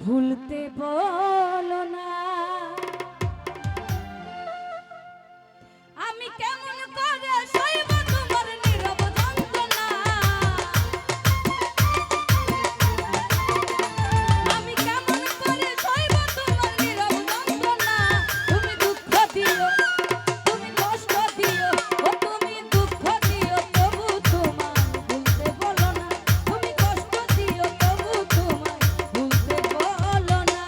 ভুলতে বলো না আমি কেমন করে সইব তোমার নীরব যন্ত্রণা আমি কেমন করে সইব তোমার নীরব যন্ত্রণা তুমি দুঃখ দিও তুমি কষ্ট দিও ও তুমি দুঃখ দিও তবু তোমার ভুলতে বলো না তুমি কষ্ট দিও তবু তোমার ভুলতে বলো না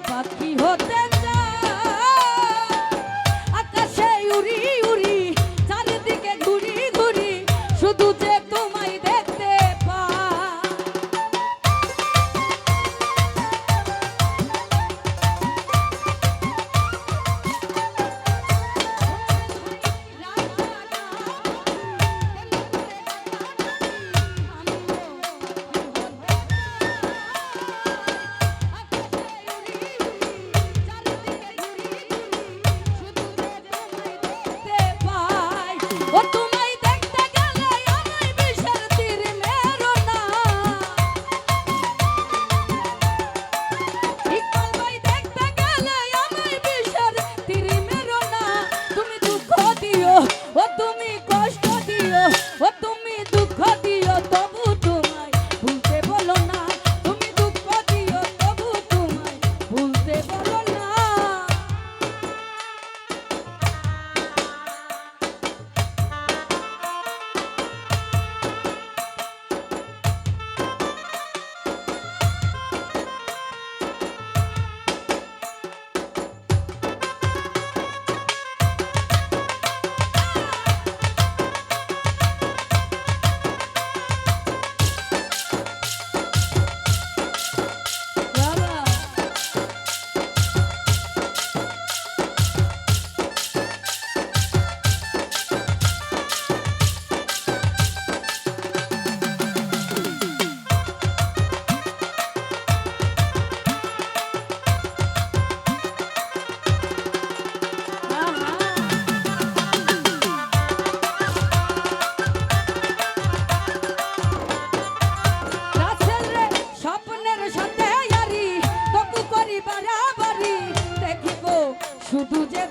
পাখি হতে চাই, আকাশে উড়ি উড়ি চারিদিকে ঘুরি ঘুরি শুধু যে তোমায় দেখতে পাই। ও তোমায় দেখতে গেলে আমায় বিষের তীর মেরো না, ইকবাল ভাই দেখতে গেলে আমায় বিষের তীর মেরো না। তুমি দুঃখ দিও ও তুমি কষ্ট দিও ও তুমি দুঃখ দিও তবু তোমায় ভুলতে বলো না, তুমি দুঃখ দিও তবু তোমায় ভুলতে বলো না। বাবা রাসেল রে স্বপ্নের সাথে ইয়ারি তবু করি বাড়াবাড়ি দেখিব শুধু যে